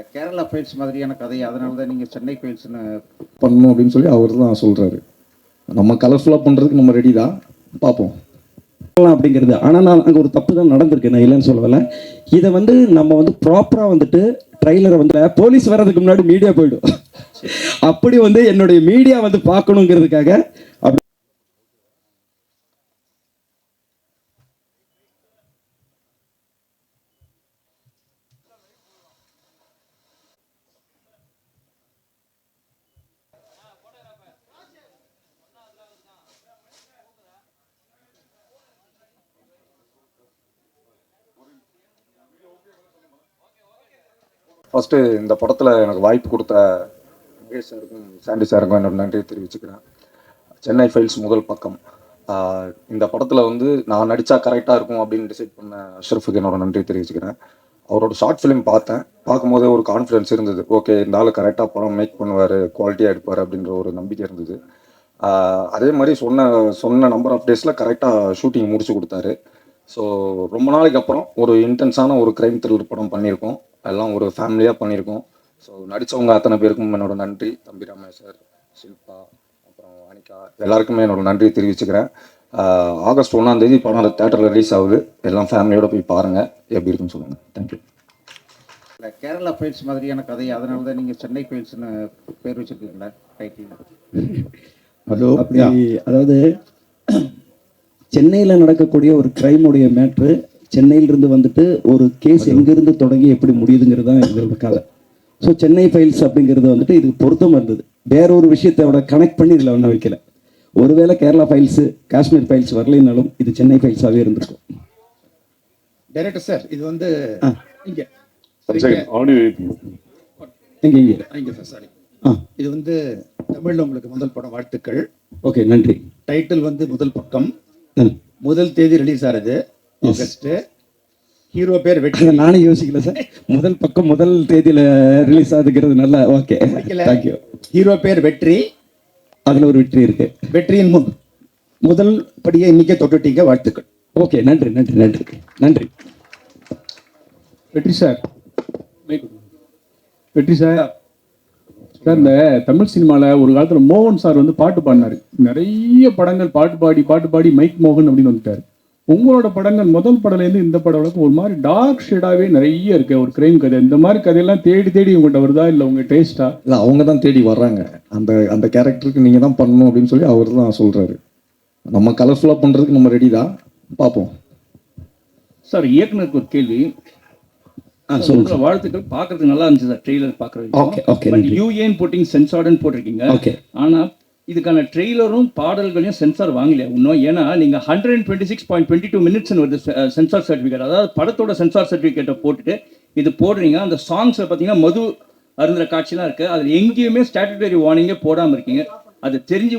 இந்த கேரளா ஃபைல்ஸ் மாதிரியான கதை, அதனால தான் நீங்கள் சென்னை ஃபைல்ஸ்னு பண்ணணும் அப்படின்னு சொல்லி அவர் தான் சொல்கிறாரு. நம்ம கலர்ஃபுல்லாக பண்ணுறதுக்கு நம்ம ரெடி தான், பார்ப்போம் அப்படிங்கிறது. ஆனால் நான் அங்கே ஒரு தப்பு தான் நடந்திருக்கு, நான் இல்லைன்னு சொல்லலை. இதை வந்து நம்ம வந்து ப்ராப்பராக வந்துட்டு ட்ரைலரை வந்து போலீஸ் வர்றதுக்கு முன்னாடி மீடியா போயிடும். அப்படி வந்து என்னுடைய மீடியா வந்து பார்க்கணுங்கிறதுக்காக அப்படி ஃபஸ்ட்டு இந்த படத்தில் எனக்கு வாய்ப்பு கொடுத்த மகேஷ் சாருக்கும் சாண்டி சாருக்கும் என்னோட நன்றியை தெரிவிச்சுக்கிறேன். சென்னை ஃபைல்ஸ் முதல் பக்கம். இந்த படத்தில் வந்து நான் நடித்தா கரெக்டாக இருக்கும் அப்படின்னு டிசைட் பண்ண அஷ்ரஃபுக்கு என்னோட நன்றியை தெரிவிச்சுக்கிறேன். அவரோட ஷார்ட் ஃபிலிம் பார்த்தேன், பார்க்கும்போதே ஒரு கான்ஃபிடன்ஸ் இருந்தது. ஓகே, இந்த ஆள் கரெக்டாக படம் மேக் பண்ணுவார், குவாலிட்டியாக எடுப்பார் அப்படின்ற ஒரு நம்பிக்கை இருந்தது. அதே மாதிரி சொன்ன நம்பர் ஆஃப் டேஸில் கரெக்டாக ஷூட்டிங் முடிச்சு கொடுத்தாரு. ஸோ ரொம்ப நாளைக்கு அப்புறம் ஒரு இன்டென்ஸான ஒரு க்ரைம் த்ரில்லர் படம் பண்ணியிருக்கோம். எல்லாம் ஒரு ஃபேமிலியாக பண்ணியிருக்கோம். ஸோ நடித்தவங்க அத்தனை பேருக்கும் என்னோட நன்றி. தம்பி ரமேஷர், ஷில்பா, அப்புறம் அனிகா, எல்லாருக்குமே என்னோட நன்றியை தெரிவிச்சுக்கிறேன். ஆகஸ்ட் 1 படம் அந்த தேட்டரில் ரிலீஸ் ஆகுது. எல்லாம் ஃபேமிலியோட போய் பாருங்கள், எப்படி இருக்குன்னு சொல்லுங்கள். தேங்க்யூ. இந்த கேரளா ஃபைல்ஸ் மாதிரியான கதை, அதனால தான் நீங்கள் சென்னை ஃபைல்ஸ்னு பேர் வச்சுருக்கீங்களா டைட்டில்? ஹலோ, அப்படி அதாவது சென்னையில் நடக்கக்கூடிய ஒரு கிரைமுடைய மேட்ரு சென்னையிலிருந்து வந்துட்டு ஒரு கேஸ் எங்கேருந்து தொடங்கி எப்படி முடியுதுங்கிறது தான் எங்களோட கதை. ஸோ சென்னை ஃபைல்ஸ் அப்படிங்கிறது வந்துட்டு இதுக்கு பொருத்தமாக இருந்தது. வேற ஒரு விஷயத்தோட கனெக்ட் பண்ணி இதில் ஒன்றும் வைக்கல. ஒருவேளை கேரளா ஃபைல்ஸு காஷ்மீர் ஃபைல்ஸ் வரலைனாலும் இது சென்னை ஃபைல்ஸாகவே இருந்திருக்கும். டைரக்டர் சார், இது வந்து இங்கே இங்கே சார், சாரி, இது வந்து தமிழில் உங்களுக்கு முதல் படம், வாழ்த்துக்கள். ஓகே, நன்றி. டைட்டில் வந்து முதல் பக்கம், முதல் தேதி ரிலீஸ் ஆகுது ஆகஸ்ட். ஹீரோ பேர் வெற்றி. நானே யோசிக்கல சார், முதல் பக்கம் முதல் தேதியில ரிலீஸ் ஆகுதுங்கிறது நல்லா. Okay, thank you. ஹீரோ பேர் வெற்றி, அதுல ஒரு வெற்றி இருக்கு. வெற்றியின் முதல் படியை இன்னைக்கே தொட்டுட்டீங்க, வாழ்த்துக்கள். ஓகே, நன்றி நன்றி நன்றி நன்றி. வெற்றி சார், வெற்றி சார். சார், இந்த தமிழ் சினிமாவில் ஒரு காலத்தில் மோகன் சார் வந்து பாட்டு பாடினார். நிறைய படங்கள் பாட்டு பாடி மைக் மோகன் அப்படின்னு வந்துட்டார். உங்களோட படங்கள் முதல் படம்லேருந்து இந்த படம் வரைக்கும் ஒரு மாதிரி டார்க் ஷேடாகவே நிறைய இருக்கு. ஒரு கிரைம் கதை, இந்த மாதிரி கதையெல்லாம் தேடி உங்கள்கிட்ட வருதா, இல்லை உங்கள் டேஸ்டா? இல்லை, அவங்க தான் தேடி வர்றாங்க. அந்த கேரக்டருக்கு நீங்கள் தான் பண்ணணும் அப்படின்னு சொல்லி அவர் தான் சொல்கிறாரு. நம்ம கலர்ஃபுல்லாக பண்ணுறதுக்கு நம்ம ரெடி தான், பார்ப்போம். சார், இயக்குனருக்கு ஒரு கேள்வி. சொல்ற வாழ்த்துக்கள், பார்க்கறதுக்கு நல்லா இருந்துச்சு சார் ட்ரெய்லர் பார்க்கறதுக்கு. யூ ஏன் போட்டிங் சென்சார்டுன்னு போட்டிருக்கீங்க. ஆனா இதுக்கான ட்ரெய்லரும் பாடல்களையும் சென்சார் வாங்கலையா இன்னும்? ஏன்னா நீங்க 126.22 minutes வருது சென்சார் சர்டிஃபிகேட். அதாவது படத்தோட சென்சார் சர்டிஃபிகேட்டை போட்டுட்டு இது போடுறீங்க. அந்த சாங்ஸில் பார்த்தீங்கன்னா மது அருந்துற காட்சிலாம் இருக்கு. அதில் எங்கேயுமே ஸ்டாட்டுட்டரி வார்னிங்கே போடாமல் இருக்கீங்க. அது தெரிஞ்சு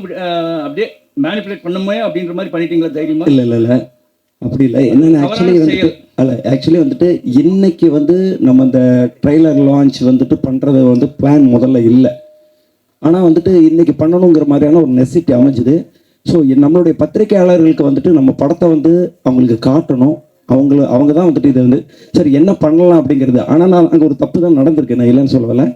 அப்படியே மேனிப்புலேட் பண்ணுமே அப்படின்ற மாதிரி பண்ணிட்டீங்களா தைரியமா? இல்லை அப்படி இல்லை. என்னென்ன ஆக்சுவலி வந்துட்டு இன்னைக்கு வந்து நம்ம இந்த ட்ரெய்லர் லான்ச் வந்துட்டு பண்ணுறது வந்து பிளான் முதல்ல இல்லை. ஆனால் வந்துட்டு இன்னைக்கு பண்ணணுங்கிற மாதிரியான ஒரு நெசிட்டி அமைஞ்சுது. ஸோ நம்மளுடைய பத்திரிகையாளர்களுக்கு வந்துட்டு நம்ம படத்தை வந்து அவங்களுக்கு காட்டணும். அவங்க தான் வந்துட்டு இதை வந்து சரி என்ன பண்ணலாம் அப்படிங்கிறது. ஆனால் நான் அங்கே ஒரு தப்பு தான் நடந்திருக்கு, நான் இல்லைன்னு சொல்லலை.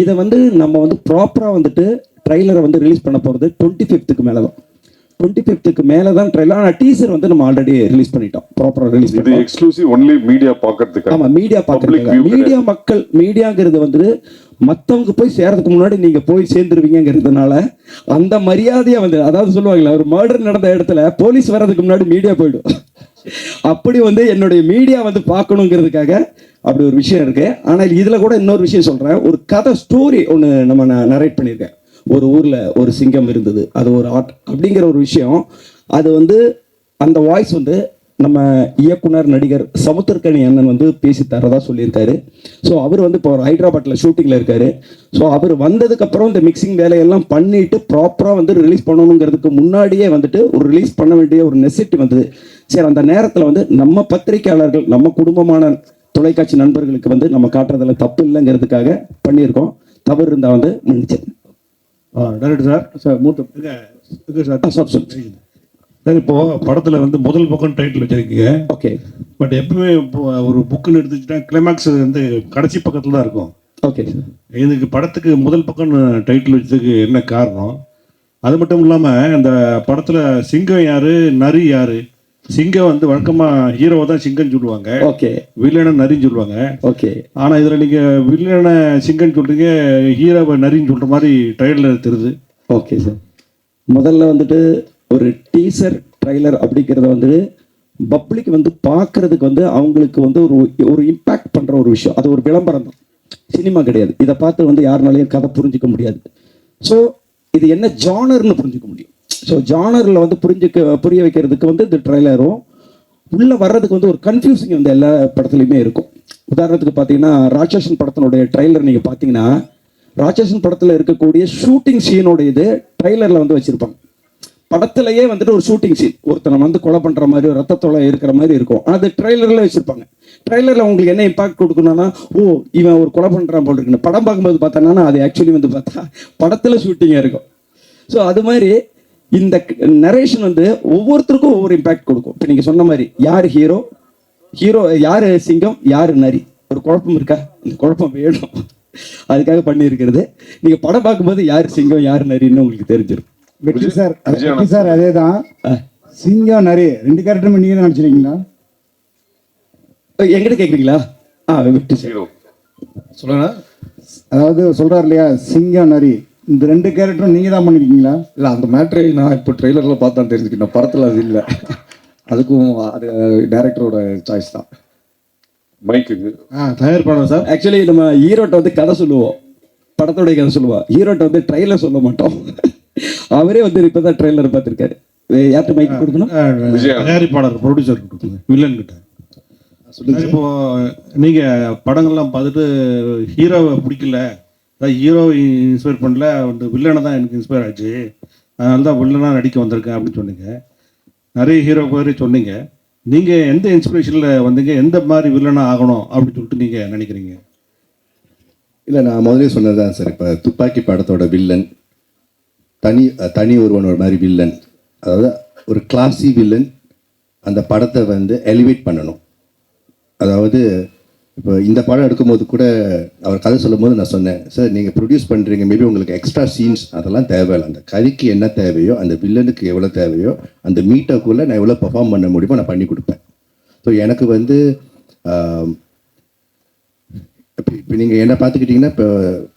இதை வந்து நம்ம வந்து ப்ராப்பராக வந்துட்டு ட்ரெய்லரை வந்து ரிலீஸ் பண்ண போகிறது 25th மேலே தான். 25th மேலே தான் ட்ரெய்லர். ஆனால் டீசர் வந்து நம்ம ஆல்ரெடி ரிலீஸ் பண்ணிட்டோம், ப்ராப்பராக ரிலீஸ் பண்ணிட்டோம். எக்ஸ்க்ளூசிவ் ஒன்லி மீடியா பார்க்கறதுக்கு. ஆமாம், மீடியா பார்க்கறதுக்கு. மீடியா மக்கள், மீடியாங்கிறது வந்து மற்றவங்க போய் சேர்றதுக்கு முன்னாடி நீங்கள் போய் சேர்ந்துருவீங்கிறதுனால அந்த மரியாதையை வந்து, அதாவது சொல்லுவாங்களே, ஒரு மர்டர் நடந்த இடத்துல போலீஸ் வர்றதுக்கு முன்னாடி மீடியா போயிடும். அப்படி வந்து என்னுடைய மீடியா வந்து பார்க்கணுங்கிறதுக்காக அப்படி ஒரு விஷயம் இருக்கு. ஆனால் இதில் கூட இன்னொரு விஷயம் சொல்கிறேன். ஒரு கதை ஸ்டோரி ஒன்று நம்ம நரேட் பண்ணியிருக்கேன். ஒரு ஊரில் ஒரு சிங்கம் இருந்தது, அது ஒரு ஆர்ட் அப்படிங்கிற ஒரு விஷயம். அது வந்து அந்த வாய்ஸ் வந்து நம்ம இயக்குனர் நடிகர் சமுத்திரக்கனி அண்ணன் வந்து பேசி தரதா சொல்லியிருக்காரு. ஸோ அவர் வந்து இப்போ ஹைதராபாத்தில் ஷூட்டிங்கில் இருக்காரு. ஸோ அவர் வந்ததுக்கப்புறம் இந்த மிக்சிங் வேலையெல்லாம் பண்ணிட்டு ப்ராப்பராக வந்து ரிலீஸ் பண்ணணுங்கிறதுக்கு முன்னாடியே வந்துட்டு ஒரு ரிலீஸ் பண்ண வேண்டிய ஒரு நெசிட்டி வந்தது. சரி, அந்த நேரத்தில் வந்து நம்ம பத்திரிகையாளர்கள், நம்ம குடும்பமான தொலைக்காட்சி நண்பர்களுக்கு வந்து நம்ம காட்டுறதுல தப்பு இல்லைங்கிறதுக்காக பண்ணியிருக்கோம். தவறு இருந்தால் வந்து மன்னிச்சேன். டைரக்டர் சார், சார் சார், இப்போ படத்துல வந்து முதல் பக்கம் டைட்டில் வச்சிருக்கீங்க. ஓகே. பட் எப்பவுமே ஒரு புக்குன்னு எடுத்துச்சுன்னா கிளைமேக்ஸ் வந்து கடைசி பக்கத்துல தான் இருக்கும். Okay sir. இதுக்கு படத்துக்கு முதல் பக்கம் டைட்டில் வச்சதுக்கு என்ன காரணம்? அது மட்டும் இல்லாமல் இந்த படத்தில் சிங்கம் யாரு, நரி யாரு? சிங்கம் வந்து வழக்கமாக ஹீரோவை தான் சிங்கம்னு சொல்லுவாங்க, ஓகே. வில்லனை நரின்னு சொல்லுவாங்க. ஓகே. ஆனால் இதில் நீங்கள் வில்லனை சிங்கம்னு சொல்கிறீங்க, ஹீரோவை நரின்னு சொல்கிற மாதிரி ட்ரெயிலர் தெரியுது. Okay sir. முதல்ல வந்துட்டு ஒரு டீசர் ட்ரைலர் அப்படிங்கிறத வந்து பப்ளிக் வந்து பார்க்கறதுக்கு வந்து அவங்களுக்கு வந்து ஒரு இம்பேக்ட் பண்ணுற ஒரு விஷயம். அது ஒரு விளம்பரம் தான், சினிமா கிடையாது. இதை பார்த்து வந்து யாருனாலையும் கதை புரிஞ்சிக்க முடியாது. ஸோ இது என்ன ஜானர்னு புரிஞ்சிக்க முடியும். ஸோ ஜானரில் வந்து புரிய வைக்கிறதுக்கு வந்து இந்த ட்ரைலரும் உள்ளே வர்றதுக்கு வந்து ஒரு கன்ஃபியூசிங் வந்து எல்லா படத்துலையுமே இருக்கும். உதாரணத்துக்கு பார்த்தீங்கன்னா ராட்சசன் படத்தினுடைய ட்ரைலர் நீங்கள் பார்த்தீங்கன்னா ராட்சசன் படத்தில் இருக்கக்கூடிய ஷூட்டிங் சீனோட இது ட்ரைலரில் வந்து வச்சுருப்பாங்க. படத்திலேயே வந்துட்டு ஒரு ஷூட்டிங் சீன் ஒருத்தனை வந்து கொலை பண்ணுற மாதிரி ஒரு ரத்தத்தோலை இருக்கிற மாதிரி இருக்கும், அது ட்ரெய்லரில் வச்சுருப்பாங்க. ட்ரெய்லரில் உங்களுக்கு என்ன இம்பாக்ட் கொடுக்கணும்னா, ஓ இவன் ஒரு கொலை பண்ணுறான் போல் இருக்குன்னு. படம் பார்க்கும்போது பார்த்தோன்னா அது ஆக்சுவலி வந்து பார்த்தா படத்தில் ஷூட்டிங்காக இருக்கும். ஸோ அது மாதிரி இந்த நரேஷன் வந்து ஒவ்வொருத்தருக்கும் ஒவ்வொரு இம்பாக்ட் கொடுக்கும். இப்போ நீங்கள் சொன்ன மாதிரி யார் ஹீரோ, யார் சிங்கம், யார் நரி, ஒரு குழப்பம் இருக்கா? இந்த குழப்பம் வேணும், அதுக்காக பண்ணியிருக்கிறது. நீங்கள் படம் பார்க்கும்போது யார் சிங்கம் யார் நரின்னு உங்களுக்கு தெரிஞ்சிடும். வெற்றி சார் அதே தான். சிங்கம் நிறைய 2 கேரக்டர் நீங்க தான் நடிச்சிருக்கீங்களா? எங்கிட்ட கேட்குறீங்களா? வெற்றி சார் சொல்லுங்க. அதாவது சொல்றாரு இல்லையா, சிங்கம் நரி, இந்த 2 கேரக்டரும் நீங்க தான் பண்ணிருக்கீங்களா? இல்லை, அந்த மேட்ரை நான் இப்போ ட்ரெய்லரில் பார்த்து தான் தெரிஞ்சுக்கிட்டேன், படத்தில் அது இல்லை. அதுக்கும் அது டைரக்டரோட சாய்ஸ் தான். மைக்குக்கு தயாரிப்பாளர் சார். ஆக்சுவலி நம்ம ஹீரோட்ட வந்து கதை சொல்லுவோம், படத்தோடைய கதை சொல்லுவோம். ஹீரோட்ட வந்து ட்ரெய்லர் சொல்ல மாட்டோம். அவரே வந்து இப்பதான் ட்ரெய்லர் பார்த்துருக்காரு. யார்கிட்ட மைக் கொடுக்கணும்? தயாரிப்பாளர், ப்ரொடியூசர் கொடுத்துங்க, வில்லன் கிட்ட. இப்போ நீங்க படங்கள்லாம் பார்த்துட்டு ஹீரோவை பிடிக்கல, ஹீரோ இன்ஸ்பயர் பண்ணல, வந்து வில்லனை தான் எனக்கு இன்ஸ்பயர் ஆச்சு, அதனால தான் வில்லனாக நடிக்க வந்திருக்கேன் அப்படின்னு சொன்னீங்க. நிறைய ஹீரோ பேர் சொன்னீங்க. நீங்க எந்த இன்ஸ்பிரேஷன்ல வந்தீங்க, எந்த மாதிரி வில்லனாக ஆகணும் அப்படின்னு சொல்லிட்டு நீங்க நினைக்கிறீங்க? இல்லை, நான் முதலே சொன்னதுதான் சார். இப்போ துப்பாக்கி படத்தோட வில்லன் தனி ஒருவனோட மாதிரி வில்லன், அதாவது ஒரு கிளாசி வில்லன். அந்த படத்தை வந்து எலிவேட் பண்ணணும். அதாவது இப்போ இந்த படம் எடுக்கும்போது கூட அவர் கதை சொல்லும் போது நான் சொன்னேன், சார் நீங்கள் ப்ரொடியூஸ் பண்ணுறீங்க, மேபி உங்களுக்கு எக்ஸ்ட்ரா சீன்ஸ் அதெல்லாம் தேவையில்லை. அந்த கதைக்கு என்ன தேவையோ, அந்த வில்லனுக்கு எவ்வளோ தேவையோ, அந்த மீட்டருக்குள்ளே நான் எவ்வளோ பெர்ஃபார்ம் பண்ண முடியுமோ நான் பண்ணி கொடுப்பேன். ஸோ எனக்கு வந்து இப்போ நீங்கள் என்ன பார்த்துக்கிட்டிங்கன்னா, இப்போ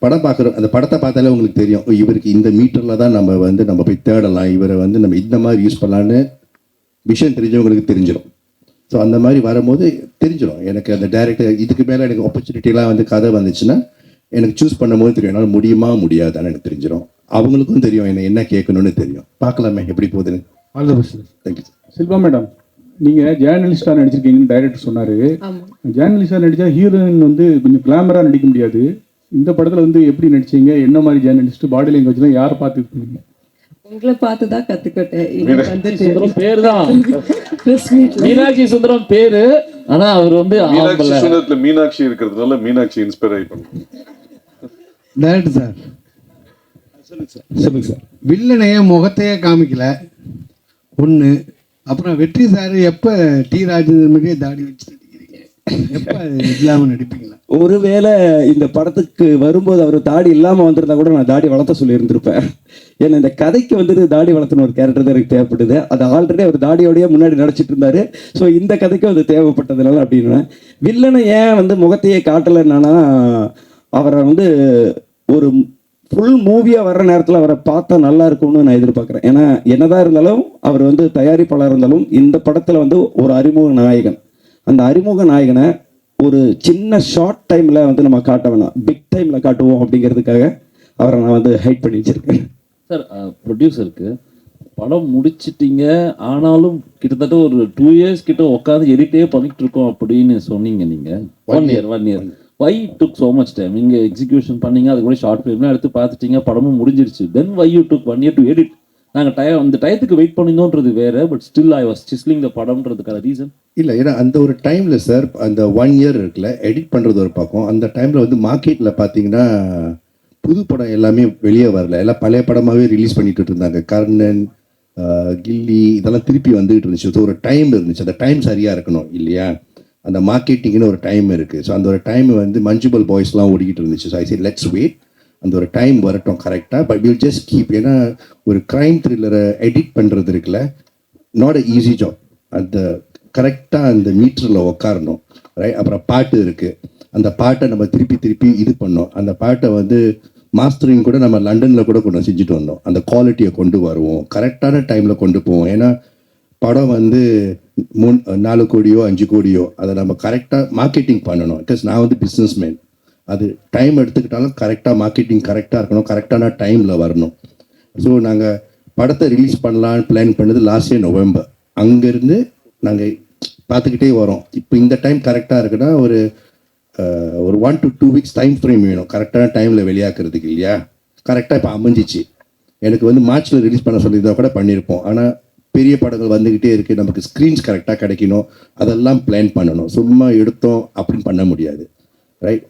படம் பார்க்குறோம், அந்த படத்தை பார்த்தாலே உங்களுக்கு தெரியும், இவருக்கு இந்த மீட்டரில் தான் நம்ம போய் தேடலாம், இவரை வந்து நம்ம இந்த மாதிரி யூஸ் பண்ணலான்னு விஷயம் தெரிஞ்சவங்களுக்கு தெரிஞ்சிடும். ஸோ அந்த மாதிரி வரும்போது தெரிஞ்சிடும் எனக்கு. அந்த டைரக்டர் இதுக்கு மேலே எனக்கு ஆப்பர்ச்சுனிட்டிலாம் வந்து கதை வந்துச்சுன்னா எனக்கு சூஸ் பண்ணும்போது தெரியும், என்னால் முடியுமா முடியாதான்னு எனக்கு தெரிஞ்சிடும். அவங்களுக்கும் தெரியும் என்ன கேட்கணும்னு தெரியும். பார்க்கலாமே எப்படி போகுதுன்னு. தேங்க்யூ. சில்வா மேடம், நீங்க ஜேர்னலிஸ்டா நடிச்சிருக்கீங்கன்னு டைரக்டர் சொன்னாரு. ஜேர்னலிஸ்டா நடிச்சா ஹீரோயின் வந்து கொஞ்சம் கிளாமரா நடிக்க முடியாது. இந்த படத்துல வந்து எப்படி நடிச்சீங்க, என்ன மாதிரி ஜேர்னலிஸ்ட், பாடி லாங்குவேஜ்லாம் யாரை பார்த்து இருக்கீங்க? உங்களை பார்த்து தான் கத்துக்கிட்டேன். பேர் தான் மீனாட்சி சுந்தரம் பேரு, ஆனா அவர் வந்து மீனாட்சி சுந்தரத்துல மீனாட்சி இருக்கிறதுனால மீனாட்சி இன்ஸ்பயர் ஆகி பண்ணுங்க. டைரக்டர் சார் சொல்லுங்க சார். வில்லனையே முகத்தையே காமிக்கல ஒன்று. அப்புறம் வெற்றி சார் எப்போ டி ராஜேந்திரன் மாதிரியே தாடி வச்சு நடிக்கிறீங்க, எப்போ இல்லாமல் நடிப்பீங்களா? ஒருவேளை இந்த படத்துக்கு வரும்போது அவர் தாடி இல்லாமல் வந்திருந்தா கூட நான் தாடி வளர்த்த சொல்லி இருந்திருப்பேன். ஏன்னா இந்த கதைக்கு வந்துட்டு தாடி வளர்த்துன ஒரு கேரக்டர் தான் எனக்கு தேவைப்படுது. அது ஆல்ரெடி அவர் தாடியோடய முன்னாடி நடிச்சிட்டு இருந்தாரு. ஸோ இந்த கதைக்கும் அது தேவைப்பட்டதுனால அப்படின்னு. வில்லனை ஏன் வந்து முகத்தையே காட்டலைன்னா, அவரை வந்து ஒரு ஃபுல் மூவியாக வர்ற நேரத்தில் அவரை பார்த்தா நல்லா இருக்கும்னு நான் எதிர்பார்க்குறேன். ஏன்னா என்னதான் இருந்தாலும் அவர் வந்து தயாரிப்பாளர் இருந்தாலும் இந்த படத்தில் வந்து ஒரு அறிமுக நாயகன். அந்த அறிமுக நாயகனை ஒரு சின்ன ஷார்ட் டைமில் வந்து நம்ம காட்ட வேணாம், பிக் டைமில் காட்டுவோம் அப்படிங்கிறதுக்காக அவரை நான் வந்து ஹைட் பண்ணி வச்சிருக்கேன். சார், ப்ரொடியூசருக்கு படம் முடிச்சிட்டீங்க, ஆனாலும் கிட்டத்தட்ட ஒரு 2 years கிட்ட உட்காந்து எடிட்டே பண்ணிட்டு இருக்கோம் அப்படின்னு சொன்னீங்க. நீங்கள் 1 year why took so much time? நீங்கள் எக்ஸிக்யூஷன் பண்ணீங்க, அதுக்கு கூட ஷார்ட் ஃபிலிம்லாம் எடுத்து பார்த்துட்டீங்க, படமும் முடிஞ்சிருச்சு. Then why you took 1 year to edit? நாங்கள் அந்த டயத்துக்கு வெயிட் பண்ணினோன்றது வேற, but still I was sizzling the படம்ன்றதுக்கான ரீசன் இல்லை. ஏன்னா அந்த ஒரு டைமில் சார், அந்த 1 year இருக்குல்ல, எடிட் பண்ணுறது ஒரு பக்கம். அந்த டைமில் வந்து மார்க்கெட்டில் பார்த்தீங்கன்னா புது படம் எல்லாமே வெளியே வரல, எல்லாம் பழைய படமாகவே ரிலீஸ் பண்ணிட்டு இருந்தாங்க. கர்ணன், கில்லி இதெல்லாம் திருப்பி வந்துகிட்டு இருந்துச்சு. ஸோ ஒரு டைம் இருந்துச்சு, அந்த டைம் சரியாக இருக்கணும் இல்லையா? அந்த மார்க்கெட்டிங்னு ஒரு டைம் இருக்குது. ஸோ அந்த ஒரு டைம் வந்து மஞ்சுபல் பாய்ஸ்லாம் ஓடிக்கிட்டு இருந்துச்சு. So I say let's wait, அந்த ஒரு டைம் வரட்டும் கரெக்டாக. பட் வில் ஜஸ்ட் கீப், ஏன்னா ஒரு க்ரைம் த்ரில்லரை எடிட் பண்ணுறது இருக்குல்ல, நாட் அ ஈஸி ஜாப். அந்த கரெக்டாக அந்த மீட்டரில் உட்காரணும், ரைட்? அப்புறம் பாட்டு இருக்குது, அந்த பாட்டை நம்ம திருப்பி இது பண்ணோம். அந்த பாட்டை வந்து மாஸ்டரிங் கூட நம்ம லண்டனில் கூட கொண்டு செஞ்சுட்டு வந்தோம். அந்த குவாலிட்டியை கொண்டு வருவோம், கரெக்டான டைமில் கொண்டு போவோம். ஏன்னா படம் வந்து 4 கோடியோ 5 கோடியோ அதை நம்ம கரெக்டாக மார்க்கெட்டிங் பண்ணணும். பிகாஸ் நான் வந்து பிஸ்னஸ் மேன். அது டைம் எடுத்துக்கிட்டாலும் கரெக்டாக மார்க்கெட்டிங் கரெக்டாக இருக்கணும், கரெக்டான டைமில் வரணும். ஸோ நாங்கள் படத்தை ரிலீஸ் பண்ணலான்னு பிளான் பண்ணது லாஸ்ட் இயர் நவம்பர். அங்கேருந்து நாங்கள் பார்த்துக்கிட்டே வரோம். இப்போ இந்த டைம் கரெக்டாக இருக்குன்னா ஒரு 1 to 2 weeks டைம் ஃப்ரேம் வேணும் கரெக்டான டைமில் வெளியாக்குறதுக்கு, இல்லையா? கரெக்டாக இப்போ அமைஞ்சிச்சு. எனக்கு வந்து மார்ச்சில் ரிலீஸ் பண்ண சொல்லியிருந்தா கூட பண்ணியிருப்போம். ஆனால் பெரிய படங்கள் வந்துக்கிட்டே இருக்குது, நமக்கு ஸ்க்ரீன்ஸ் கரெக்டாக கிடைக்கணும், அதெல்லாம் பிளான் பண்ணணும். சும்மா எடுத்தோம் அப்படின்னு பண்ண முடியாது, ரைட்?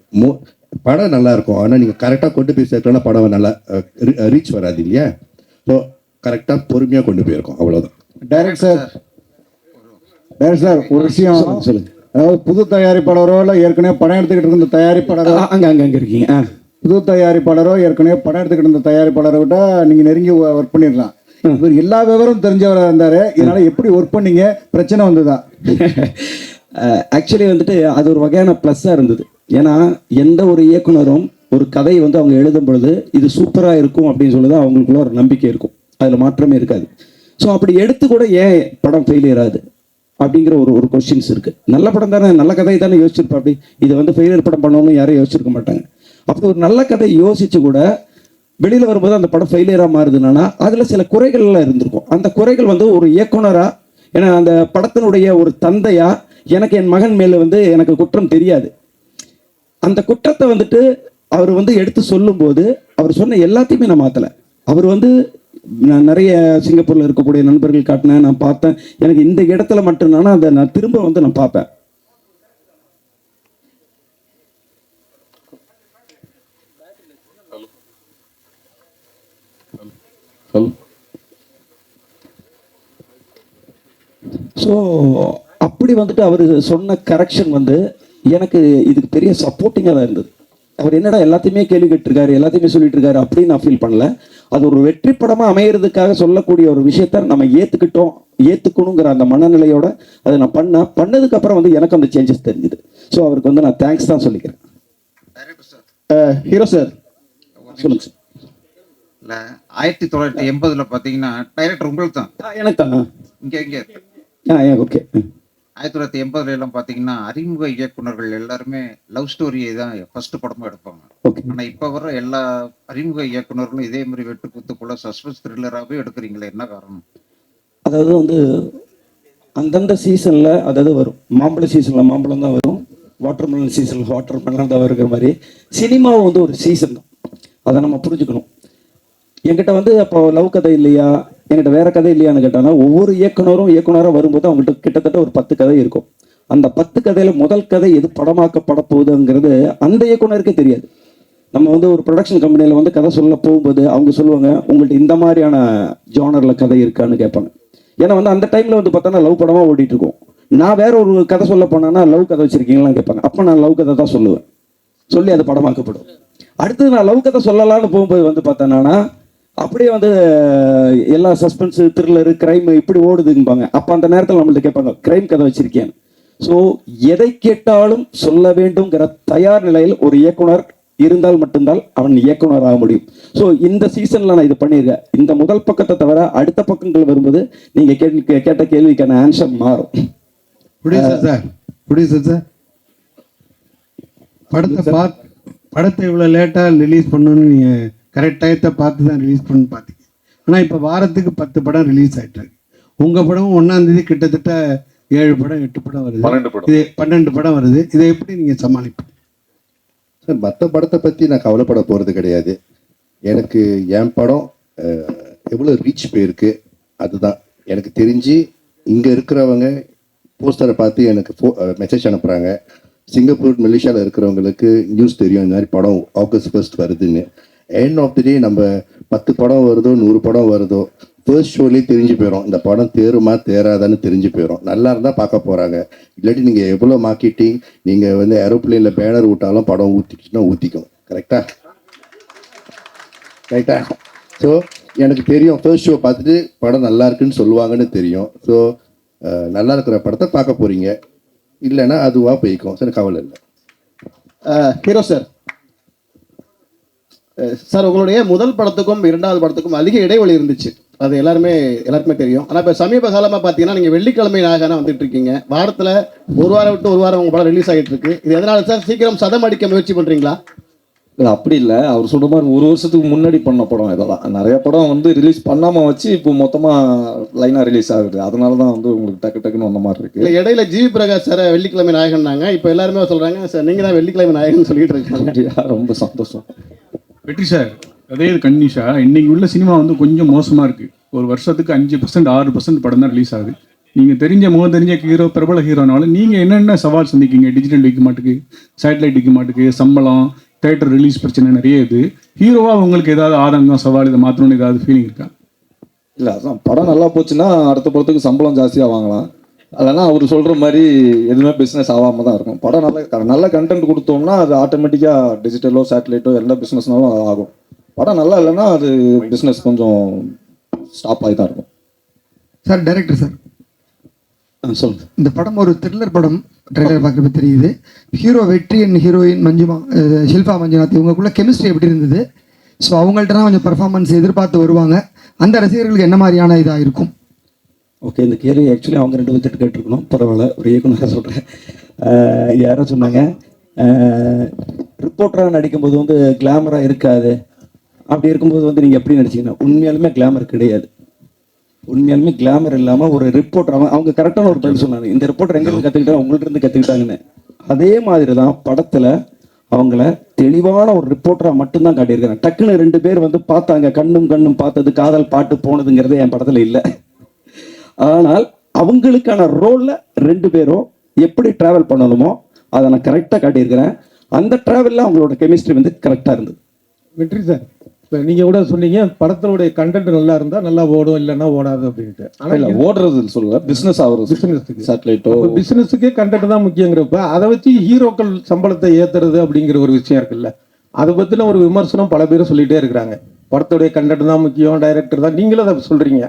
படம் நல்லாயிருக்கும், ஆனால் நீங்கள் கரெக்டாக கொண்டு போய் சேர்க்கலன்னா படம் நல்லா ரீச் வராது, இல்லையா? ஸோ கரெக்டாக பொறுமையாக கொண்டு போயிருக்கோம், அவ்வளோதான். டைரக்ட் சார் ஒரு விஷயம் சொல்லுங்க. அதாவது புது தயாரிப்பாளரோ இல்லை ஏற்கனவே படம் எடுத்துக்கிட்டு இருந்த தயாரிப்பாளரோ அங்கே இருக்கீங்க, புது தயாரிப்பாளரோ ஏற்கனவே படம் எடுத்துக்கிட்டு இருந்த தயாரிப்பாளரை விட நீங்கள் நெருங்கி ஒர்க் பண்ணிடலாம். இவர் எல்லா விவரம் தெரிஞ்சவராக இருந்தார், இதனால் எப்படி ஒர்க் பண்ணீங்க? பிரச்சனை வந்துதான்? ஆக்சுவலி வந்துட்டு அது ஒரு வகையான ப்ளஸ்ஸாக இருந்தது. ஏன்னா எந்த ஒரு இயக்குனரும் ஒரு கதை வந்து அவங்க எழுதும் பொழுது இது சூப்பராக இருக்கும் அப்படின்னு சொல்லி தான் அவங்களுக்குள்ள ஒரு நம்பிக்கை இருக்கும், அதில் மாற்றமே இருக்காது. ஸோ அப்படி எடுத்து கூட ஏன் படம் ஃபெயிலியர் ஆகுது அப்படிங்கிற ஒரு கொஸ்டின்ஸ் இருக்குது. நல்ல படம் தானே, நல்ல கதை தானே யோசிச்சிருப்பா, அப்படி இதை வந்து ஃபெயிலியர் படம் பண்ணணும்னு யாரும் யோசிச்சிருக்க மாட்டாங்க. அப்படி ஒரு நல்ல கதை யோசிச்சு கூட வெளியில் வரும்போது அந்த படம் ஃபெயிலியராக மாறுதுன்னா அதில் சில குறைகள்லாம் இருந்திருக்கும். அந்த குறைகள் வந்து ஒரு இயக்குனராக, ஏன்னா அந்த படத்தினுடைய ஒரு தந்தையா எனக்கு என் மகன் மேலே வந்து எனக்கு குற்றம் தெரியாது. அந்த குற்றத்தை வந்துட்டு அவர் வந்து எடுத்து சொல்லும்போது அவர் சொன்ன எல்லாத்தையுமே நான் மாற்றலை. அவர் வந்து நான் நிறைய சிங்கப்பூரில் இருக்கக்கூடிய நண்பர்கள் காட்டினேன், நான் பார்த்தேன். எனக்கு இந்த இடத்துல மட்டும்தானா அதை நான் திரும்ப வந்து நான் பார்ப்பேன். ஸோ அப்படி வந்துட்டு அவர் சொன்ன கரெக்ஷன் வந்து எனக்கு இதுக்கு பெரிய சப்போர்ட்டிங்காக தான் இருந்தது. அவர் என்னடா எல்லாத்தையுமே கேள்வி கேட்டிருக்காரு, எல்லாத்தையுமே சொல்லிட்டு இருக்காரு அப்படின்னு நான் ஃபீல் பண்ணல. அது ஒரு வெற்றி படமாக அமையிறதுக்காக சொல்லக்கூடிய ஒரு விஷயத்த நம்ம ஏற்றுக்கணுங்கிற அந்த மனநிலையோட அதை நான் பண்ணதுக்கு அப்புறம் வந்து எனக்கு அந்த சேஞ்சஸ் தெரிஞ்சுது. ஸோ அவருக்கு வந்து நான் தேங்க்ஸ் தான் சொல்லிக்கிறேன். ஹீரோ சார் சொல்லுங்க சார். இல்லை 1980 பார்த்தீங்கன்னா டைரக்டர் உங்களுக்கு தான்? எனக்கு தான். இங்கே ஓகே. 1980 எல்லாம் பார்த்தீங்கன்னா அறிமுக இயக்குனர்கள் எல்லாருமே லவ் ஸ்டோரியை தான் ஃபர்ஸ்ட் படமாக எடுப்பாங்க. ஆனால் இப்போ வர எல்லா அறிமுக இயக்குனர்களும் இதே மாதிரி வெட்டு குத்துக்குள்ள சஸ்பென்ஸ் த்ரில்லராகவே எடுக்கிறீங்களே, என்ன காரணம்? அதாவது வந்து அந்தந்த சீசனில் அதாவது வரும். மாம்பழ சீசனில் மாம்பழம் தான் வரும், வாட்டர்மெலன் சீசனில் வாட்டர்மெலன் தான் வருகிற மாதிரி சினிமாவும் வந்து ஒரு சீசன் தான். அதை நம்ம புரிஞ்சுக்கணும். என்கிட்ட வந்து அப்போ லவ் கதை இல்லையா, என்கிட்ட வேற கதை இல்லையான்னு கேட்டாங்கன்னா ஒவ்வொரு இயக்குனராக வரும்போது அவங்கள்ட்ட கிட்டத்தட்ட ஒரு 10 கதை இருக்கும். அந்த 10 கதையில் முதல் கதை எது படமாக்கப்பட போகுதுங்கிறது அந்த இயக்குனருக்கே தெரியாது. நம்ம வந்து ஒரு ப்ரொடக்ஷன் கம்பெனியில் வந்து கதை சொல்ல போகும்போது அவங்க சொல்லுவாங்க, உங்கள்கிட்ட இந்த மாதிரியான ஜானரில் கதை இருக்கான்னு கேட்பாங்க. ஏன்னா வந்து அந்த டைமில் வந்து பார்த்தோன்னா லவ் படமாக ஓடிட்டு இருக்கும். நான் வேற ஒரு கதை சொல்ல போனேன்னா லவ் கதை வச்சிருக்கீங்களான்னு கேட்பாங்க. அப்போ நான் லவ் கதை தான் சொல்லுவேன், சொல்லி அது படமாக்கப்படும். அடுத்தது நான் லவ் கதை சொல்லலான்னு போகும்போது வந்து பார்த்தேன்னா அப்படியே வந்து எல்லா சஸ்பென்ஸு த்ரில்லரு கிரைம் இப்படி ஓடுதும்பாங்க. அப்போ அந்த நேரத்தில் நம்மள்ட்ட கேட்பாங்க கிரைம் கதை வச்சிருக்கேன். ஸோ எதை கேட்டாலும் சொல்ல வேண்டுங்கிற தயார் நிலையில் ஒரு இயக்குனர் இருந்தால் மட்டும்தான் அவன் இயக்குனர் ஆக முடியும். ஸோ இந்த சீசனில் நான் இது பண்ணியிருக்கேன். இந்த முதல் பக்கத்தை தவிர அடுத்த பக்கங்கள் வரும்போது நீங்கள் கேட்ட கேள்விக்கான ஆன்சர் மாறும். சார் படத்தை இவ்வளோ லேட்டாக ரிலீஸ் பண்ணணும்னு நீங்கள் கரெக்ட் டயத்தை பார்த்து தான் ரிலீஸ் பண்ணு பார்த்தீங்க. ஆனால் இப்போ வாரத்துக்கு 10 படம் ரிலீஸ் ஆகிட்டுருக்கு. உங்கள் படம் 1ஆம் தேதி கிட்டத்தட்ட 7 படம் 8 படம் வருது, 12 படம் வருது. இதை எப்படி நீங்கள் சமாளிப்பீங்க சார்? மற்ற படத்தை பற்றி நான் கவலைப்பட போகிறது கிடையாது. எனக்கு என் படம் எவ்வளோ ரீச் போயிருக்கு அதுதான் எனக்கு தெரிஞ்சு. இங்கே இருக்கிறவங்க போஸ்டரை பார்த்து எனக்கு மெசேஜ் அனுப்புகிறாங்க. சிங்கப்பூர் மலேசியாவில் இருக்கிறவங்களுக்கு நியூஸ் தெரியும் இந்த மாதிரி படம் August 1 வருதுன்னு. எண்ட் ஆஃப் தி டே நம்ம 10 படம் வருதோ 100 படம் வருதோ ஃபர்ஸ்ட் ஷோலேயே தெரிஞ்சு போயிடும் இந்த படம் தேருமா தேராதான்னு தெரிஞ்சு போயிடும். நல்லா இருந்தால் பார்க்க போகிறாங்க. இல்லாட்டி நீங்கள் எவ்வளோ மார்க்கெட்டிங் நீங்கள் வந்து ஏரோப்ளேனில் பேனர் விட்டாலும் படம் ஊற்றிக்கிச்சுன்னா ஊற்றிக்கும். கரெக்டாக? ரைட்டா? ஸோ எனக்கு தெரியும் ஃபர்ஸ்ட் ஷோ பார்த்துட்டு படம் நல்லா இருக்குன்னு சொல்லுவாங்கன்னு தெரியும். ஸோ நல்லா இருக்கிற படத்தை பார்க்க போகிறீங்க, இல்லைன்னா அதுவாக போய்க்கும். சரி, கவலை இல்லை. ஹீரோ சார், சார் உங்களுடைய முதல் படத்துக்கும் இரண்டாவது படத்துக்கும் அதிக இடைவெளி இருந்துச்சு, அது எல்லாருக்குமே தெரியும். ஆனால் இப்போ சமீப காலமாக பார்த்தீங்கன்னா நீங்கள் வெள்ளிக்கிழமை நாயகனாக வந்துட்டு இருக்கீங்க. வாரத்தில் ஒரு வாரம் விட்டு ஒரு வாரம் உங்கள் படம் ரிலீஸ் ஆகிட்டு இருக்கு. இது எதனால சார்? சீக்கிரம் சதம் அடிக்க முயற்சி பண்ணுறீங்களா? இல்லை, அப்படி இல்லை. அவர் சொல்கிற மாதிரி ஒரு வருஷத்துக்கு முன்னாடி பண்ண படம் இதெல்லாம். நிறைய படம் வந்து ரிலீஸ் பண்ணாமல் வச்சு இப்போ மொத்தமாக லைனாக ரிலீஸ் ஆகுது. அதனால தான் வந்து உங்களுக்கு டக்குன்னு வந்த மாதிரி இருக்குது. இல்லை, இடையில ஜிவி பிரகாஷ் சார் வெள்ளிக்கிழமை நாயகன்னாங்க. இப்போ எல்லாருமே சொல்கிறாங்க சார் நீங்கள் தான் வெள்ளிக்கிழமை நாயகன் சொல்லிட்டு இருக்காங்க. ரொம்ப சந்தோஷம். வெற்றி சார், அதே கன்னிஷா, இன்னைக்கு உள்ள சினிமா வந்து கொஞ்சம் மோசமாக இருக்குது. ஒரு வருஷத்துக்கு 5% 6% படம் தான் ரிலீஸ் ஆகுது. நீங்கள் தெரிஞ்ச ஹீரோ, பிரபல ஹீரோனால நீங்கள் என்னென்ன சவால் சந்திக்கீங்க? டிஜிட்டல் விற்க மாட்டுக்கு, சேட்டலைட் விற்க மாட்டுக்கு, சம்பளம், தேட்டர் ரிலீஸ் பிரச்சனை நிறைய இது. ஹீரோவாக உங்களுக்கு ஏதாவது ஆதங்கம், சவால், இதை மாற்றணும்னு ஏதாவது ஃபீலிங் இருக்கா? இல்லை, அதான் படம் நல்லா போச்சுன்னா அடுத்த படத்துக்கு சம்பளம் ஜாஸ்தியாக வாங்கலாம். அதனால் அவர் சொல்கிற மாதிரி எதுவுமே பிஸ்னஸ் ஆகாமல் தான் இருக்கும். படம் நல்ல கண்டென்ட் கொடுத்தோம்னா அது ஆட்டோமேட்டிக்காக டிஜிட்டலோ சேட்டலைட்டோ எந்த பிஸ்னஸ்னாலும் அது ஆகும். படம் நல்லா இல்லைன்னா அது பிஸ்னஸ் கொஞ்சம் ஸ்டாப் ஆகி தான் இருக்கும். சார், டைரக்டர் சார், சொல்லுங்கள். இந்த படம் ஒரு த்ரில்லர் படம். ட்ரெய்லர் பார்க்குறப்ப தெரியுது. ஹீரோ வெற்றி அண்ட் ஹீரோயின் ஷில்பா மஞ்சுநாத் இவங்களுக்குள்ள கெமிஸ்ட்ரி எப்படி இருந்தது? ஸோ அவங்கள்ட்ட தான் கொஞ்சம் பர்ஃபார்மன்ஸ் எதிர்பார்த்து வருவாங்க. அந்த ரசிகர்களுக்கு என்ன மாதிரியான இதாக இருக்கும்? ஓகே, இந்த கேள்வி ஆக்சுவலி அவங்க 2 பேர்த்திட்டு கேட்டிருக்கணும். பரவாயில்ல, ஒரு இயக்குனராக சொல்கிறேன். யாரோ சொன்னாங்க ரிப்போர்ட்டராக நடிக்கும்போது வந்து கிளாமராக இருக்காது. அப்படி இருக்கும்போது வந்து நீங்கள் எப்படி நடிச்சிங்கன்னா உண்மையாலுமே கிளாமர் கிடையாது. உண்மையாலுமே கிளாமர் இல்லாமல் ஒரு ரிப்போர்ட்டர், அவங்க கரெக்டான ஒரு பதில் சொன்னாங்க. இந்த ரிப்போர்ட்டர் எங்கேருந்து கற்றுக்கிட்டா உங்கள்ட்ட இருந்து கற்றுக்கிட்டாங்கன்னு. அதே மாதிரி தான் படத்தில் அவங்கள தெளிவான ஒரு ரிப்போர்ட்டராக மட்டும்தான் காட்டியிருக்காங்க. டக்குன்னு 2 பேர் வந்து பார்த்தாங்க, கண்ணும் பார்த்தது, காதல் பாட்டு போனதுங்கிறது என் படத்தில் இல்லை. ஆனால் அவங்களுக்கான ரோலில் 2 பேரும் எப்படி ட்ராவல் பண்ணணுமோ அதை நான் கரெக்டாக காட்டியிருக்கிறேன். அந்த ட்ராவலில் அவங்களோட கெமிஸ்ட்ரி வந்து கரெக்டாக இருந்தது. வெற்றி சார், இப்போ நீங்கள் கூட சொன்னீங்க படத்தினுடைய கண்டென்ட் நல்லா இருந்தால் நல்லா ஓடும், இல்லைன்னா ஓடாது அப்படின்ட்டு. ஆனால் ஓடுறது சொல்ல பிஸ்னஸ் ஆகுறது, பிஸ்னஸுக்கு சேட்டலைட்டோ பிஸ்னஸுக்கே கண்டென்ட் தான் முக்கியங்கிறப்ப அதை வச்சு ஹீரோக்கள் சம்பளத்தை ஏற்றுறது அப்படிங்கிற ஒரு விஷயம் இருக்குல்ல, அதை பற்றின ஒரு விமர்சனம் பல பேரும் சொல்லிகிட்டே இருக்கிறாங்க. படத்துடைய கண்டென்ட் தான் முக்கியம், டைரக்டர் தான், நீங்களும் அதை சொல்கிறீங்க.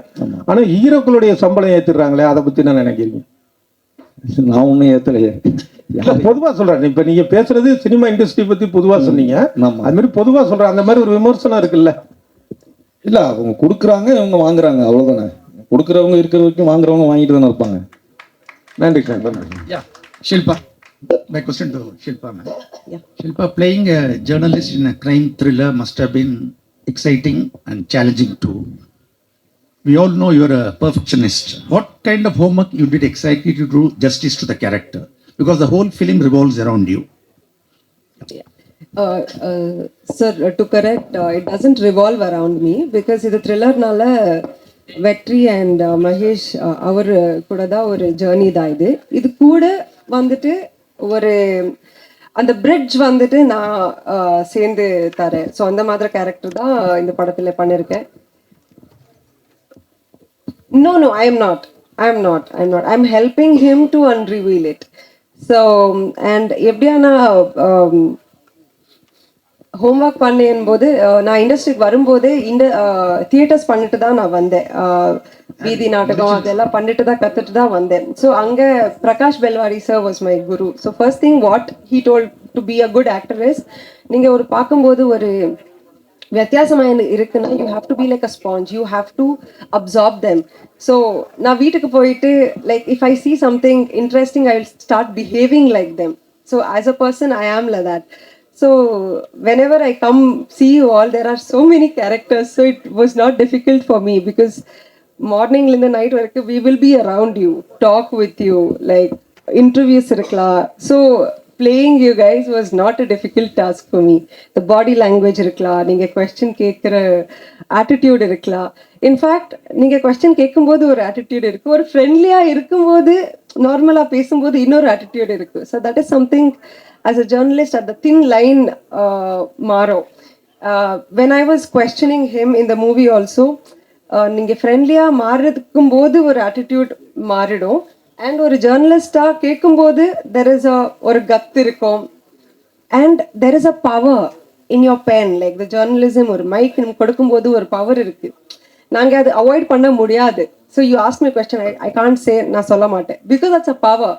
ஆனால் ஹீரோக்களுடைய சம்பளம் ஏற்றுறாங்களே, அதை பற்றி என்ன நினைக்கிறீங்க? நான் ஒன்றும் ஏற்றலையே. பொதுவாக சொல்கிறேன். இப்போ நீங்கள் பேசுறது சினிமா இண்டஸ்ட்ரி பற்றி பொதுவாக சொன்னீங்க. அது மாதிரி பொதுவாக சொல்கிறேன், அந்த மாதிரி ஒரு விமர்சனம் இருக்குல்ல. இல்லை, அவங்க கொடுக்குறாங்க, இவங்க வாங்குறாங்க, அவ்வளோதானே. கொடுக்குறவங்க இருக்கிற வரைக்கும் வாங்குறவங்க வாங்கிட்டு தானே இருப்பாங்க. நன்றி sir. Shilpa, my question to Shilpa, ma'am. Shilpa, playing a journalist in a crime thriller must have been exciting and challenging too. We all know you're a perfectionist. What kind of homework you did exactly to do justice to the character? Because the whole film revolves around you. Sir, to correct, it doesn't revolve around me because இது த்ரில்லர்னால வெற்றி and Mahesh அவர் கூட தான் ஒரு journey தான் இது. இது கூட வந்துட்டு ஒரு அந்த பிரிட்ஜ் வந்துட்டு நான் சேர்ந்து தரேன். ஸோ அந்த மாதிரி கேரக்டர் தான் இந்த படத்தில் பண்ணியிருக்கேன். No, I am not. I'm helping him to unreveal it. So, and எப்படியான ஹோம்ஒர்க் பண்ணேன் போது நான் இண்டஸ்ட்ரிக்கு வரும்போதே இந்த தியேட்டர்ஸ் பண்ணிட்டு தான் நான் வந்தேன். வீதி நாடகம் அதெல்லாம் பண்ணிட்டு தான் கற்றுட்டு தான் வந்தேன். ஸோ அங்கே Prakash Belwari sir was my guru. So first thing what he told to be a good actor is, நீங்கள் ஒரு பார்க்கும்போது ஒரு வித்தியாசமாக இருக்குன்னா you have to be like a sponge, you have to absorb them. So நான் வீட்டுக்கு போயிட்டு like if I see something interesting I will start behaving like them. So as a person I am like that. So whenever I come see you all, there are so many characters. So it was not difficult for me because morning in the night work we will be around you, talk with you, like interviews irukla. So playing you guys was not a difficult task for me. The body language irukla, neenga question kekra attitude irukla. In fact neenga question kekkumbodhu or attitude irukku, or friendly ah irukumbodhu normal ah pesumbodhu innor attitude irukku. So that is something as a journalist at the thin line Maro. When I was questioning him in the movie also, நீங்கள் ஃப்ரெண்ட்லியாக மாறுறதுக்கும் போது ஒரு attitude மாறிடும். And ஒரு ஜேர்னலிஸ்டாக கேட்கும்போது there is ஒரு கத்து இருக்கும். And there is a power in your pen. Like the journalism ஒரு மைக் கொடுக்கும்போது ஒரு பவர் இருக்குது. நாங்கள் அது அவாய்ட் பண்ண முடியாது. So you ask my question, I can't say, நான் சொல்ல மாட்டேன். Because that's a power.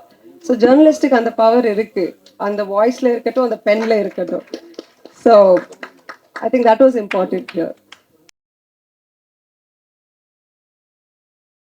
So ஜேர்னலிஸ்ட்டுக்கு அந்த பவர் இருக்குது. அந்த வாய்ஸில் இருக்கட்டும், அந்த பென்னில் இருக்கட்டும். So I think that was important here.